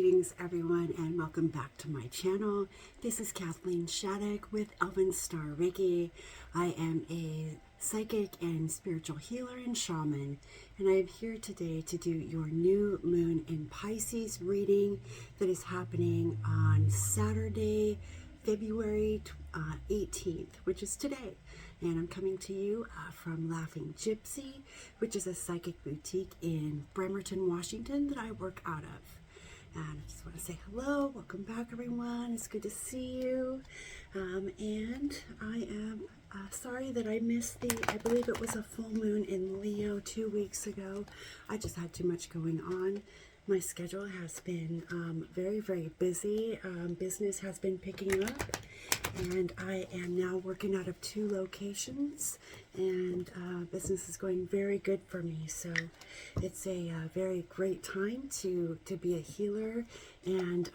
Greetings everyone and welcome back to my channel. This is Kathleen Shattuck with elvenstarreiki. I am a psychic and spiritual healer and shaman, and I am here today to do your new moon in Pisces reading that is happening on Saturday, February 18th, which is today. And I'm coming to you from Laughing Gypsy, which is a psychic boutique in Bremerton, Washington that I work out of. And I just want to say hello, welcome back everyone, it's good to see you. And I am sorry that I missed I believe it was a full moon in Leo 2 weeks ago. I just had too much going on. My schedule has been very, very busy. Business has been picking up, and I am now working out of 2 locations, and business is going very good for me. So it's a very great time to be a healer, and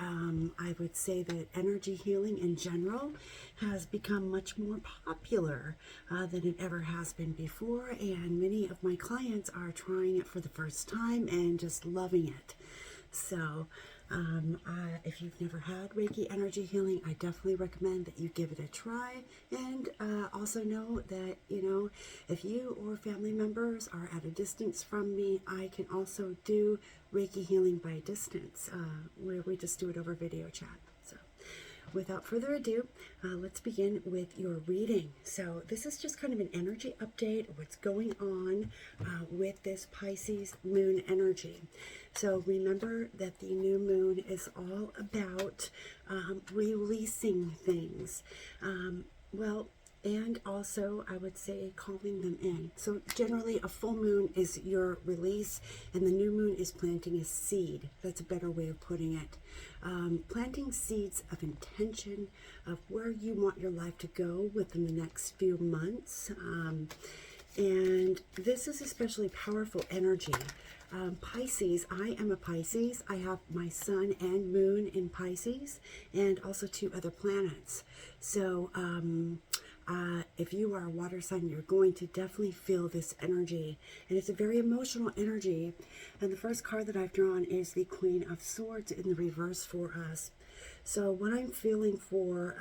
I would say that energy healing in general has become much more popular than it ever has been before, and many of my clients are trying it for the first time and just loving it. So if you've never had Reiki energy healing, I definitely recommend that you give it a try. And also know that, if you or family members are at a distance from me, I can also do Reiki healing by distance, where we just do it over video chat. So without further ado, let's begin with your reading. So this is just kind of an energy update of what's going on with this Pisces moon energy. So remember that the new moon is all about releasing things. And also, I would say, calling them in. So generally, a full moon is your release, and the new moon is planting a seed. That's a better way of putting it. Planting seeds of intention, of where you want your life to go within the next few months. And this is especially powerful energy. Pisces, I am a Pisces. I have my sun and moon in Pisces, and also 2 other planets. So, if you are a water sign, you're going to definitely feel this energy, and it's a very emotional energy. And the first card that I've drawn is the Queen of Swords in the reverse for us. So what I'm feeling for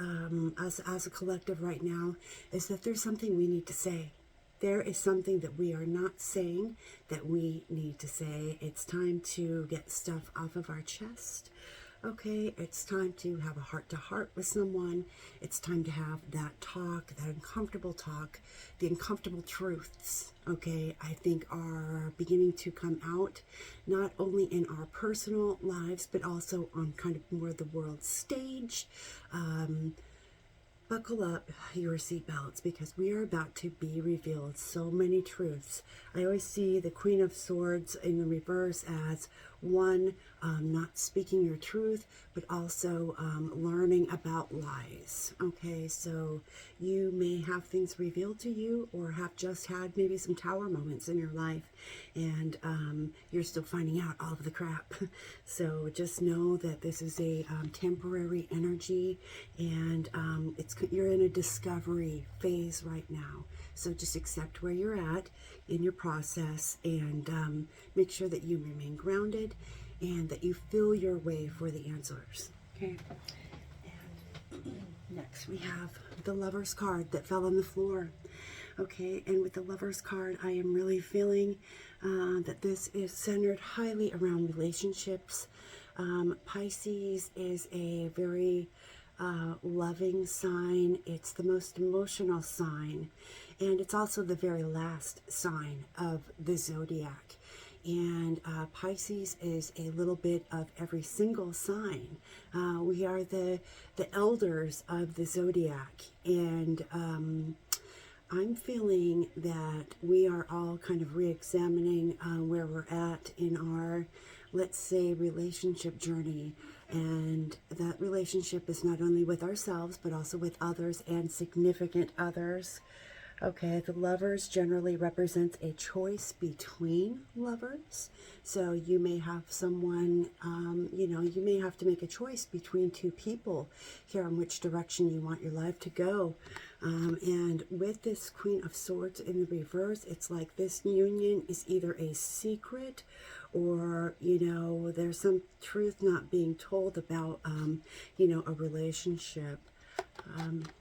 us as a collective right now is that there's something we need to say. There is something that we are not saying that we need to say. It's time to get stuff off of our chest. Okay, it's time to have a heart-to-heart with someone. It's time to have that talk, that uncomfortable talk, the uncomfortable truths, okay, I think are beginning to come out, not only in our personal lives, but also on kind of more the world stage. Buckle up your seatbelts, because we are about to be revealed so many truths. I always see the Queen of Swords in the reverse as one, not speaking your truth, but also learning about lies. Okay, so you may have things revealed to you, or have just had maybe some tower moments in your life, and you're still finding out all of the crap. So just know that this is a temporary energy, and you're in a discovery phase right now. So just accept where you're at in your process, and make sure that you remain grounded and that you feel your way for the answers. Okay. And next we have the Lover's card that fell on the floor. Okay, and with the Lover's card, I am really feeling that this is centered highly around relationships. Pisces is a very loving sign. It's the most emotional sign, and it's also the very last sign of the zodiac. And Pisces is a little bit of every single sign. We are the elders of the zodiac, and I'm feeling that we are all kind of re-examining where we're at in our, let's say, relationship journey. And that relationship is not only with ourselves, but also with others and significant others. Okay, the Lovers generally represents a choice between lovers. So you may have someone, you may have to make a choice between 2 people here on which direction you want your life to go. And with this Queen of Swords in the reverse, it's like this union is either a secret or, there's some truth not being told about, a relationship.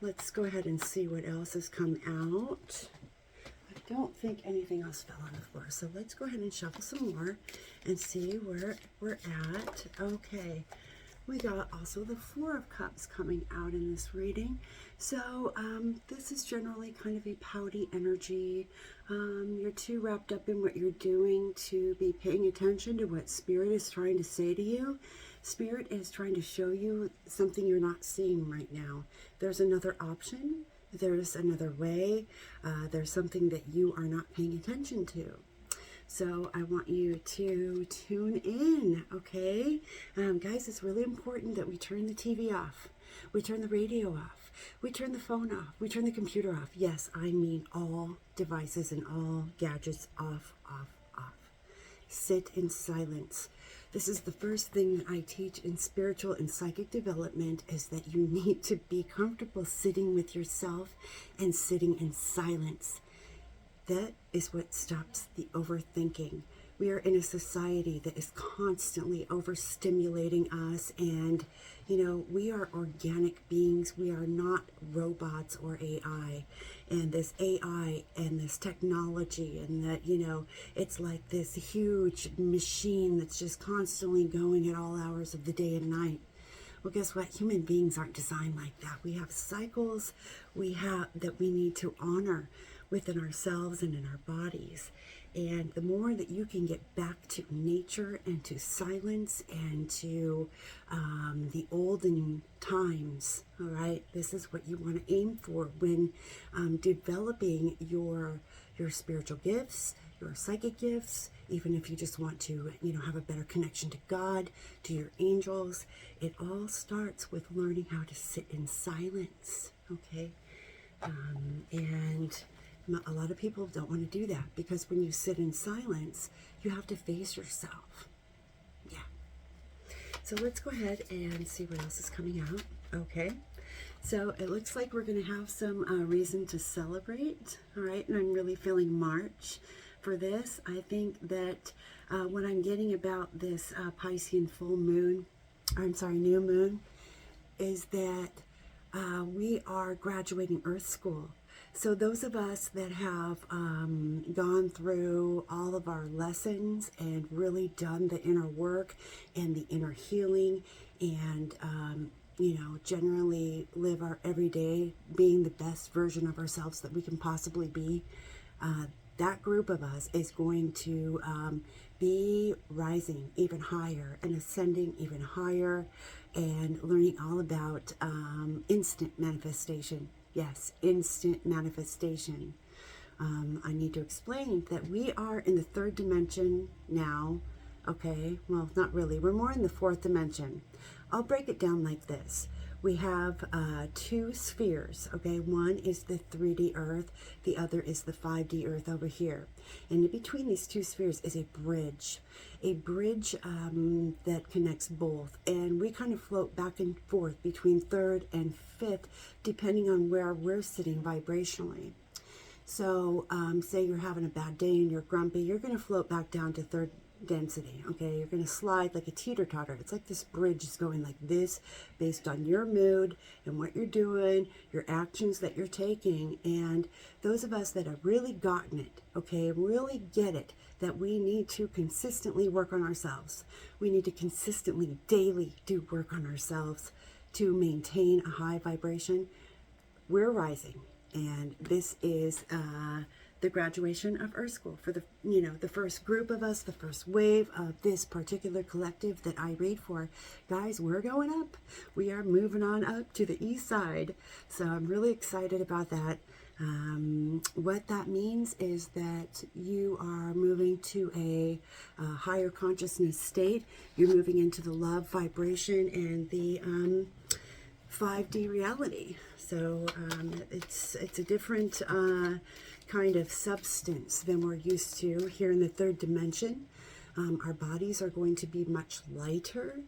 Let's go ahead and see what else has come out. I don't think anything else fell on the floor, so let's go ahead and shuffle some more and see where we're at. Okay, we got also the Four of Cups coming out in this reading. So this is generally kind of a pouty energy. You're too wrapped up in what you're doing to be paying attention to what Spirit is trying to say to you. Spirit is trying to show you something you're not seeing right now. There's another option. There's another way. There's something that you are not paying attention to. So I want you to tune in, okay? Guys, it's really important that we turn the TV off. We turn the radio off. We turn the phone off. We turn the computer off. Yes, I mean all devices and all gadgets off, off, off. Sit in silence. This is the first thing that I teach in spiritual and psychic development, is that you need to be comfortable sitting with yourself and sitting in silence. That is what stops the overthinking. We are in a society that is constantly overstimulating us, and we are organic beings. We are not robots or AI. And this AI and this technology, and that, it's like this huge machine that's just constantly going at all hours of the day and night. Well, guess what? Human beings aren't designed like that. We have cycles that we need to honor within ourselves and in our bodies. And the more that you can get back to nature and to silence and to the olden times, all right, this is what you want to aim for when developing your spiritual gifts, your psychic gifts, even if you just want to, have a better connection to God, to your angels. It all starts with learning how to sit in silence, okay? And a lot of people don't want to do that, because when you sit in silence, you have to face yourself. Yeah. So let's go ahead and see what else is coming out. Okay. So it looks like we're going to have some reason to celebrate. All right. And I'm really feeling March for this. I think that what I'm getting about this Piscean full moon, new moon, is that we are graduating Earth School. So those of us that have gone through all of our lessons and really done the inner work and the inner healing, and generally live our everyday being the best version of ourselves that we can possibly be, that group of us is going to be rising even higher and ascending even higher, and learning all about instant manifestation. Yes, instant manifestation. I need to explain that we are in the third dimension now. Okay, well, not really. We're more in the fourth dimension. I'll break it down like this. We have two spheres, okay? One is the 3D Earth. The other is the 5D Earth over here. And in between these two spheres is a bridge that connects both. And we kind of float back and forth between third and fifth, depending on where we're sitting vibrationally. So say you're having a bad day and you're grumpy, you're going to float back down to third density. Okay, you're going to slide like a teeter-totter. It's like this bridge is going like this based on your mood and what you're doing, your actions that you're taking. And those of us that have really gotten it, okay, really get it, that we need to consistently work on ourselves. We need to consistently, daily do work on ourselves to maintain a high vibration. We're rising, and this is the graduation of Earth School for the first group of us, the first wave of this particular collective that I read for. Guys, we're going up. We are moving on up to the east side. So I'm really excited about that. What that means is that you are moving to a higher consciousness state. You're moving into the love vibration and the 5D reality. So it's a different kind of substance than we're used to here in the third dimension. Our bodies are going to be much lighter,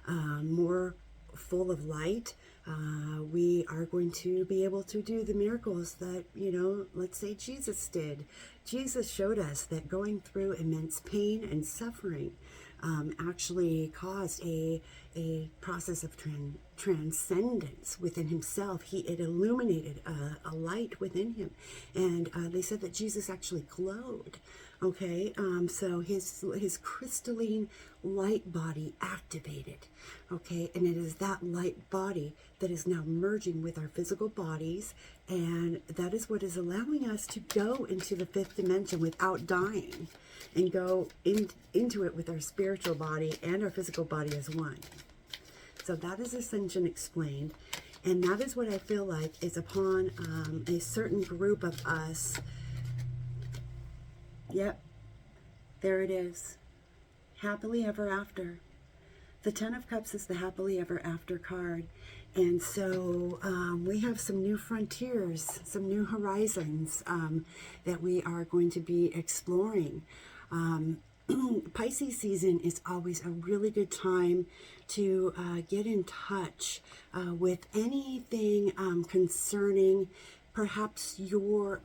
more full of light. We are going to be able to do the miracles that, let's say Jesus did. Jesus showed us that going through immense pain and suffering actually caused a process of transcendence within himself. It illuminated a light within him. And they said that Jesus actually glowed. Okay, so his crystalline light body activated. Okay, and it is that light body that is now merging with our physical bodies, and that is what is allowing us to go into the fifth dimension without dying, and go into it with our spiritual body and our physical body as one. So that is Ascension explained, and that is what I feel like is upon a certain group of us. Yep, there it is. Happily ever after. The Ten of Cups is the happily ever after card. And so we have some new frontiers, some new horizons that we are going to be exploring. Pisces season is always a really good time to get in touch with anything concerning perhaps your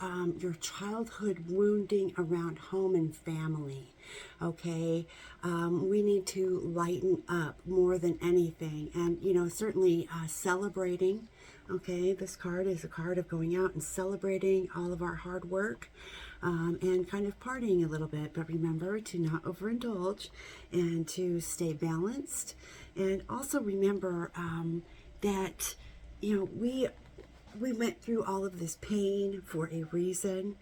childhood wounding around home and family. Okay, we need to lighten up more than anything, and certainly celebrating. Okay, this card is a card of going out and celebrating all of our hard work, and kind of partying a little bit. But remember to not overindulge and to stay balanced, and also remember that we went through all of this pain for a reason.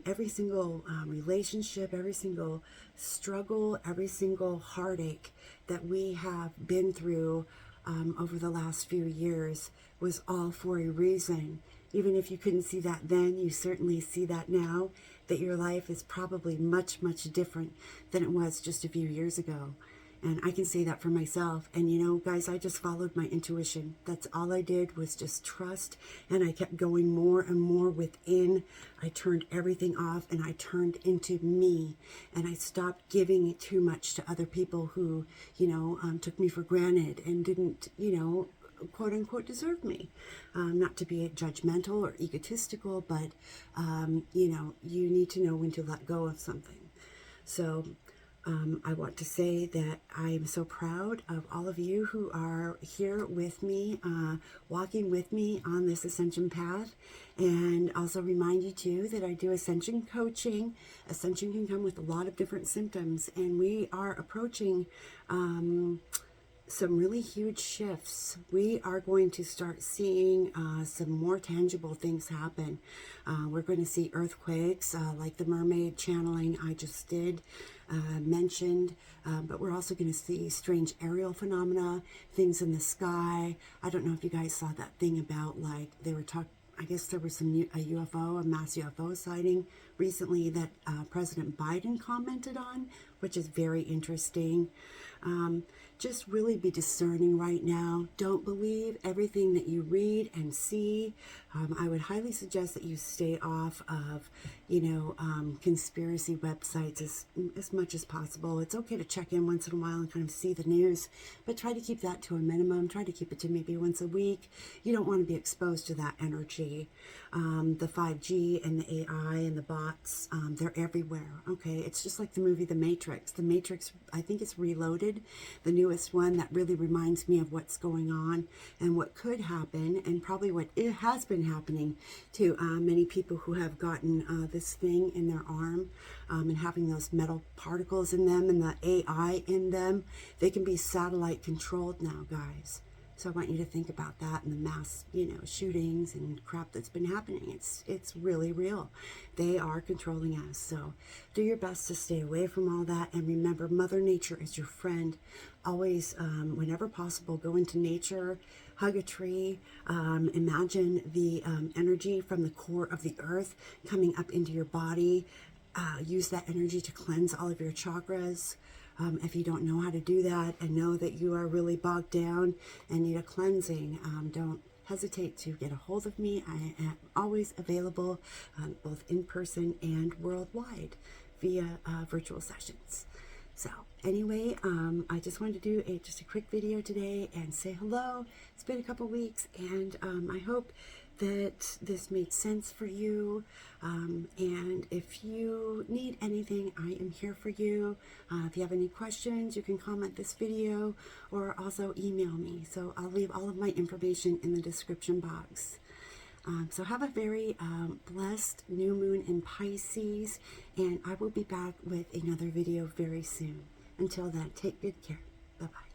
Every single relationship, every single struggle, every single heartache that we have been through over the last few years was all for a reason. Even if you couldn't see that then, you certainly see that now, that your life is probably much, much different than it was just a few years ago. And I can say that for myself. And guys, I just followed my intuition. That's all I did, was just trust. And I kept going more and more within. I turned everything off and I turned into me. And I stopped giving too much to other people who, took me for granted and didn't, quote unquote deserve me. Not to be judgmental or egotistical, but, you need to know when to let go of something. So I want to say that I am so proud of all of you who are here with me, walking with me on this ascension path, and also remind you too that I do ascension coaching. Ascension can come with a lot of different symptoms, and we are approaching some really huge shifts. We are going to start seeing some more tangible things happen. We're going to see earthquakes like the mermaid channeling I just did mentioned, but we're also going to see strange aerial phenomena, things in the sky. I don't know if you guys saw that thing about, like, they were talking, I guess there was a UFO, a mass UFO sighting recently that President Biden commented on, which is very interesting. Just really be discerning right now. Don't believe everything that you read and see. I would highly suggest that you stay off of, conspiracy websites as much as possible. It's okay to check in once in a while and kind of see the news, but try to keep that to a minimum. Try to keep it to maybe once a week. You don't want to be exposed to that energy. The 5G and the AI and the bots, they're everywhere. Okay, it's just like the movie The Matrix. The Matrix, I think it's Reloaded, the newest one that really reminds me of what's going on and what could happen, and probably what it has been happening to many people who have gotten this thing in their arm, and having those metal particles in them and the AI in them. They can be satellite controlled now, guys. So I want you to think about that and the mass, shootings and crap that's been happening. It's really real. They are controlling us. So do your best to stay away from all that. And remember, Mother Nature is your friend. Always, whenever possible, go into nature, hug a tree, imagine the energy from the core of the earth coming up into your body. Use that energy to cleanse all of your chakras. If you don't know how to do that and know that you are really bogged down and need a cleansing, don't hesitate to get a hold of me. I am always available, both in person and worldwide via virtual sessions. So Anyway, I just wanted to do just a quick video today and say hello. It's been a couple weeks, and I hope that this made sense for you. And if you need anything, I am here for you. If you have any questions, you can comment this video or also email me. So I'll leave all of my information in the description box. So have a very blessed new moon in Pisces, and I will be back with another video very soon. Until then, take good care. Bye-bye.